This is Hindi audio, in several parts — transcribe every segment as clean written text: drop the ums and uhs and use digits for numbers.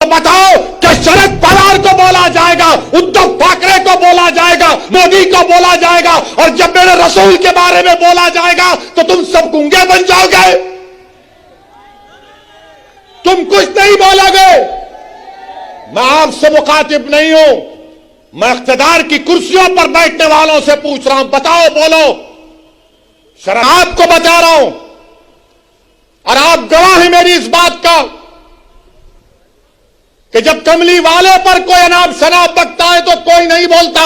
बताओ कि शरद पवार को बोला जाएगा, उद्धव ठाकरे को बोला जाएगा, मोदी को बोला जाएगा, और जब मेरे रसूल के बारे में बोला जाएगा तो तुम सब गूंगे बन जाओगे, तुम कुछ नहीं बोलोगे। मैं आपसे मुखातिब नहीं हूं, मैं इख्तिदार की कुर्सियों पर बैठने वालों से पूछ रहा हूं, बताओ, बोलो। शरद आपको बता रहा हूं और आप गवाह हैं मेरी इस बात का कि जब कमली वाले पर कोई अनाप शनाप बकता है तो कोई नहीं बोलता।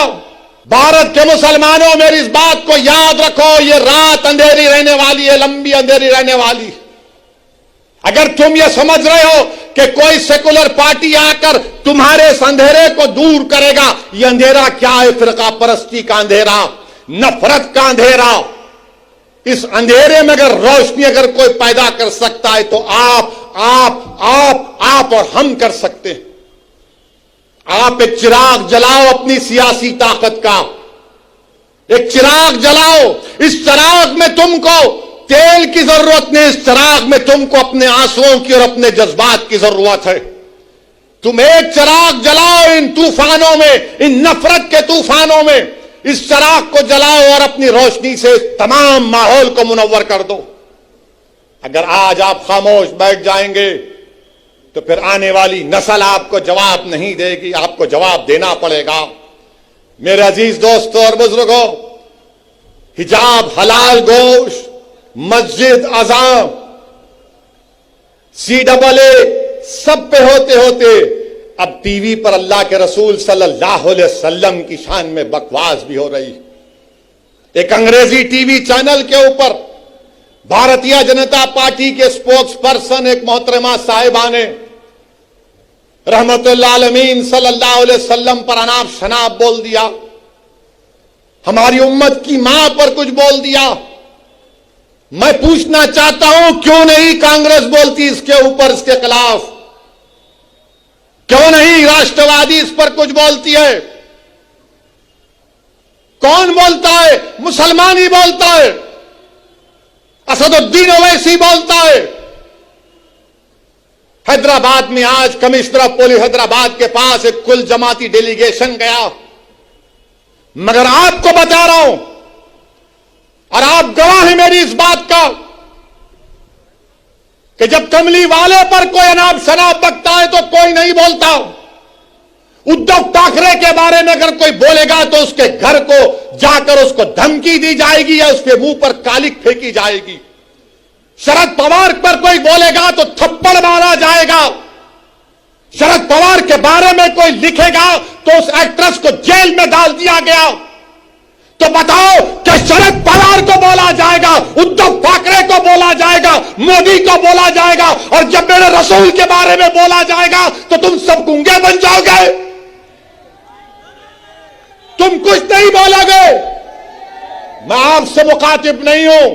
भारत के मुसलमानों, मेरी इस बात को याद रखो, ये रात अंधेरी रहने वाली है, लंबी अंधेरी रहने वाली। अगर तुम ये समझ रहे हो कि कोई सेकुलर पार्टी आकर तुम्हारे इस अंधेरे को दूर करेगा, ये अंधेरा क्या है? फिरका परस्ती का अंधेरा, नफरत का अंधेरा। इस अंधेरे में अगर रोशनी अगर कोई पैदा कर सकता है तो आप और हम कर सकते हैं। आप एक चिराग जलाओ अपनी सियासी ताकत का, एक चिराग जलाओ। इस चिराग में तुमको तेल की जरूरत नहीं, इस चिराग में तुमको अपने आंसुओं की और अपने जज्बात की जरूरत है। तुम एक चिराग जलाओ इन तूफानों में, इन नफरत के तूफानों में। इस चिराग को जलाओ और अपनी रोशनी से तमाम माहौल को मुनव्वर कर दो। अगर आज आप खामोश बैठ जाएंगे तो फिर आने वाली नस्ल आपको जवाब नहीं देगी, आपको जवाब देना पड़ेगा। मेरे अजीज दोस्तों और बुजुर्गों, हिजाब, हलाल गोश्त, मस्जिद, अज़ान, CAA सब पे होते होते अब टीवी पर अल्लाह के रसूल सल्लल्लाहु अलैहि वसल्लम की शान में बकवास भी हो रही। एक अंग्रेजी टीवी चैनल के ऊपर भारतीय जनता पार्टी के स्पोक्स पर्सन एक मोहतरमा साहिबा ने रहमतुल्लाह अलमीन सल्लल्लाहु अलैहि वसल्लम पर अनाप शनाप बोल दिया, हमारी उम्मत की मां पर कुछ बोल दिया। मैं पूछना चाहता हूं, क्यों नहीं कांग्रेस बोलती इसके ऊपर, इसके खिलाफ? क्यों नहीं राष्ट्रवादी इस पर कुछ बोलती है? कौन बोलता है? मुसलमान ही बोलता है। असदुद्दीन ओवैसी बोलता है। हैदराबाद में आज कमिश्नर ऑफ पुलिस हैदराबाद के पास एक कुल जमाती डेलीगेशन गया। मगर आपको बता रहा हूं और आप गवाह हैं मेरी इस बात का कि जब कमली वाले पर कोई अनाप शनाप बकता है तो कोई नहीं बोलता। उद्धव ठाकरे के बारे में अगर कोई बोलेगा तो उसके घर को जाकर उसको धमकी दी जाएगी या उसके मुंह पर कालिक फेंकी जाएगी। शरद पवार पर कोई बोलेगा तो थप्पड़ मारा जाएगा। शरद पवार के बारे में कोई लिखेगा तो उस एक्ट्रेस को जेल में डाल दिया गया। तो बताओ कि शरद पवार को बोला जाएगा, उद्धव ठाकरे को बोला जाएगा, मोदी को बोला जाएगा, और जब मेरे रसूल के बारे में बोला जाएगा तो तुम सब गूंगे बन जाओगे, तुम कुछ नहीं बोलोगे। मैं आपसे मुखातिब नहीं हूं,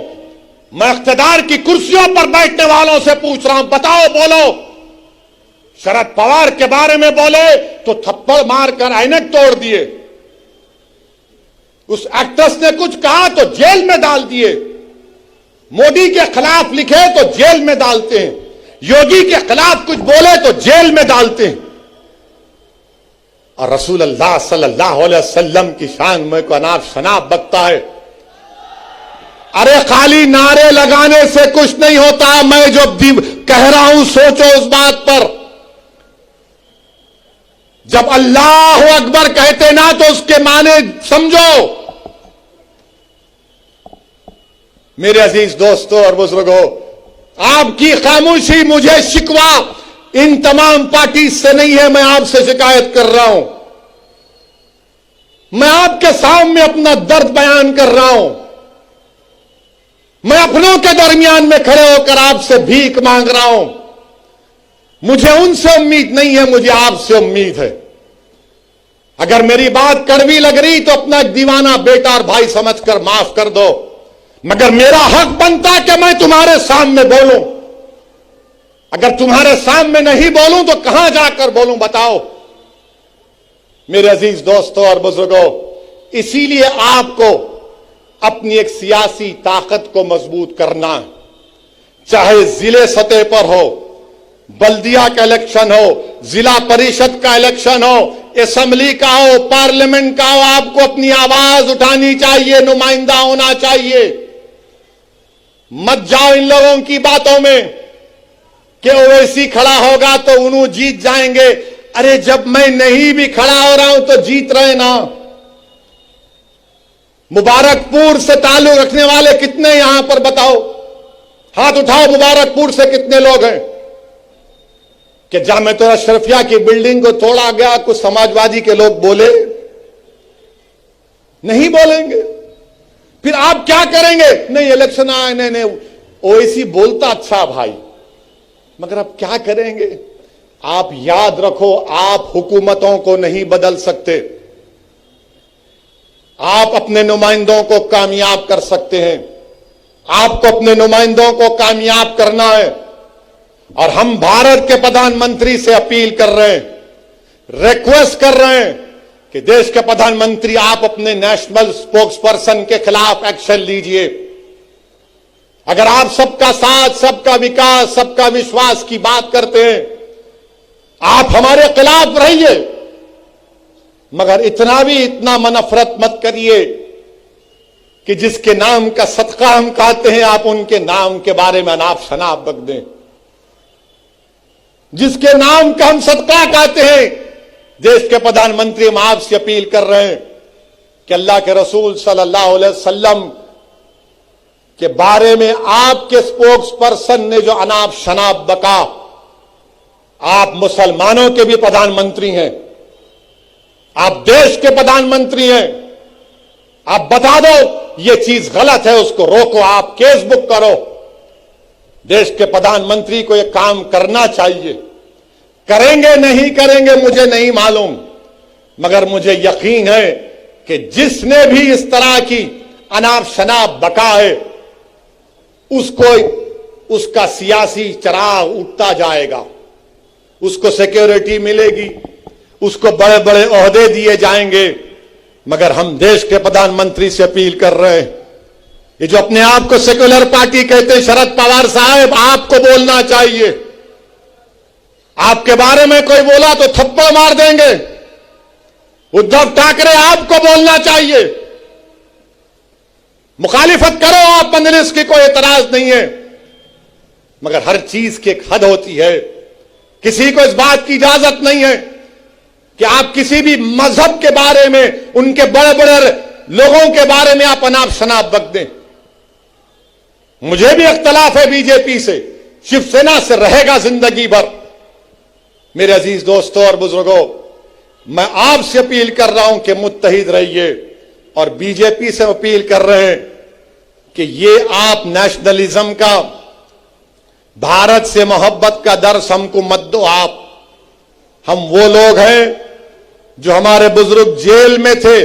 मैं इख्तिदार की कुर्सियों पर बैठने वालों से पूछ रहा हूं, बताओ, बोलो। शरद पवार के बारे में बोले तो थप्पड़ मारकर ऐनक तोड़ दिए। उस एक्ट्रेस ने कुछ कहा तो जेल में डाल दिए। मोदी के खिलाफ लिखे तो जेल में डालते हैं, योगी के खिलाफ कुछ बोले तो जेल में डालते हैं। और रसूल अल्लाह सल्लल्लाहु अलैहि वसल्लम की शान में को अनाप शनाप बकता है। अरे खाली नारे लगाने से कुछ नहीं होता। मैं जो कह रहा हूं सोचो उस बात पर। जब अल्लाह अकबर कहते ना तो उसके माने समझो। मेरे अजीज दोस्तों और बुजुर्गों, आपकी खामोशी मुझे शिकवा इन तमाम पार्टी से नहीं है, मैं आपसे शिकायत कर रहा हूं। मैं आपके सामने अपना दर्द बयान कर रहा हूं। मैं अपनों के दरमियान में खड़े होकर आपसे भीख मांग रहा हूं। मुझे उनसे उम्मीद नहीं है, मुझे आपसे उम्मीद है। अगर मेरी बात कड़वी लग रही तो अपना एक दीवाना बेटा और भाई समझकर माफ कर दो, मगर मेरा हक बनता कि मैं तुम्हारे सामने बोलूं। अगर तुम्हारे सामने नहीं बोलूं तो कहां जाकर बोलूं, बताओ। मेरे अजीज दोस्तों और बुजुर्गों, इसीलिए आपको अपनी एक सियासी ताकत को मजबूत करना है, चाहे जिले सतह पर हो, बल्दिया का इलेक्शन हो, जिला परिषद का इलेक्शन हो, असेंबली का हो, पार्लियामेंट का हो, आपको अपनी आवाज उठानी चाहिए, नुमाइंदा होना चाहिए। मत जाओ इन लोगों की बातों में कि ओवैसी खड़ा होगा तो उन्होंने जीत जाएंगे। अरे जब मैं नहीं भी खड़ा हो रहा हूं तो जीत रहे ना। मुबारकपुर से ताल्लुक रखने वाले कितने यहां पर बताओ, हाथ उठाओ। मुबारकपुर से कितने लोग हैं कि जामिया अशरफिया की बिल्डिंग को तोड़ा गया, कुछ समाजवादी के लोग बोले? नहीं बोलेंगे। फिर आप क्या करेंगे? नहीं इलेक्शन आए, नहीं ओवैसी बोलता अच्छा भाई, मगर आप क्या करेंगे? आप याद रखो, आप हुकूमतों को नहीं बदल सकते, आप अपने नुमाइंदों को कामयाब कर सकते हैं। आपको अपने नुमाइंदों को कामयाब करना है। और हम भारत के प्रधानमंत्री से अपील कर रहे हैं, रिक्वेस्ट कर रहे हैं कि देश के प्रधानमंत्री आप अपने नेशनल स्पोक्स पर्सन के खिलाफ एक्शन लीजिए। अगर आप सबका साथ, सबका विकास, सबका विश्वास की बात करते हैं, आप हमारे खिलाफ रहिए, मगर इतना नफरत मत करिए कि जिसके नाम का सदका हम खाते हैं आप उनके नाम के बारे में अनाप शनाप बक दें। जिसके नाम का हम सदका खाते हैं, देश के प्रधानमंत्री हम आपसे अपील कर रहे हैं कि अल्लाह के रसूल सल्लल्लाहु अलैहि वसल्लम के बारे में आपके स्पोक्स पर्सन ने जो अनाप शनाप बका, आप मुसलमानों के भी प्रधानमंत्री हैं, आप देश के प्रधानमंत्री हैं, आप बता दो ये चीज गलत है, उसको रोको, आप केस बुक करो। देश के प्रधानमंत्री को यह काम करना चाहिए। करेंगे नहीं करेंगे मुझे नहीं मालूम, मगर मुझे यकीन है कि जिसने भी इस तरह की अनाप शनाप बका है उसको उसका सियासी चराग उठता जाएगा, उसको सिक्योरिटी मिलेगी, उसको बड़े बड़े ओहदे दिए जाएंगे। मगर हम देश के प्रधानमंत्री से अपील कर रहे हैं, ये जो अपने आप को सेक्युलर पार्टी कहते हैं, शरद पवार साहब आपको बोलना चाहिए। आपके बारे में कोई बोला तो थप्पड़ मार देंगे। उद्धव ठाकरे आपको बोलना चाहिए, मुखालिफत करो आप, मजलिस की कोई एतराज नहीं है, मगर हर चीज की एक हद होती है। किसी को इस बात की इजाजत नहीं है कि आप किसी भी मजहब के बारे में, उनके बड़े बड़े लोगों के बारे में आप अनाप शनाप बक दें। मुझे भी इख्तलाफ है बीजेपी से, शिवसेना से रहेगा जिंदगी भर। मेरे अजीज दोस्तों और बुजुर्गों, मैं आपसे अपील कर रहा हूं कि मुत्तहिद रहिए, और बीजेपी से अपील कर रहे हैं कि ये आप नेशनलिज्म का, भारत से मोहब्बत का दर्स हमको मत दो। आप, हम वो लोग हैं जो हमारे बुजुर्ग जेल में थे,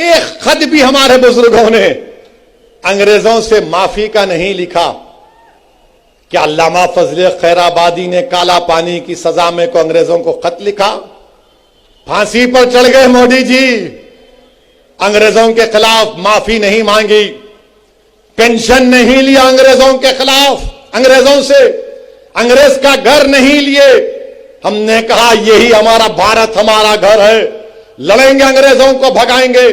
एक खत भी हमारे बुजुर्गों ने अंग्रेजों से माफी का नहीं लिखा। क्या अल्लामा फजल खैराबादी ने काला पानी की सजा में को अंग्रेजों को खत लिखा? फांसी पर चढ़ गए मोदी जी, अंग्रेजों के खिलाफ माफी नहीं मांगी, पेंशन नहीं लिया अंग्रेजों के खिलाफ, अंग्रेजों से अंग्रेज का घर नहीं लिए। हमने कहा यही हमारा भारत, हमारा घर है, लड़ेंगे, अंग्रेजों को भगाएंगे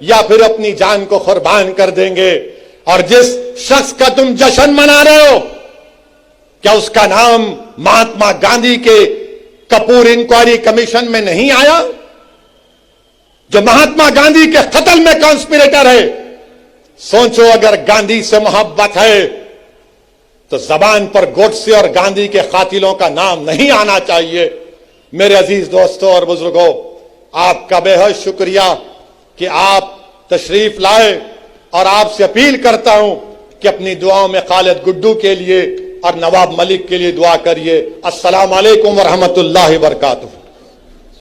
या फिर अपनी जान को कुर्बान कर देंगे। और जिस शख्स का तुम जश्न मना रहे हो, क्या उसका नाम महात्मा गांधी के कपूर इंक्वायरी कमीशन में नहीं आया? जो महात्मा गांधी के कत्ल में कॉन्स्पिरेटर है। सोचो, अगर गांधी से मोहब्बत है तो जबान पर गोडसे और गांधी के कातिलों का नाम नहीं आना चाहिए। मेरे अजीज दोस्तों और बुजुर्गों, आपका बेहद शुक्रिया कि आप तशरीफ लाए, और आपसे अपील करता हूं कि अपनी दुआओं में खालिद गुड्डू के लिए और नवाब मलिक के लिए दुआ करिए। अस्सलाम वालेकुम व रहमतुल्लाहि व बरकातुहू।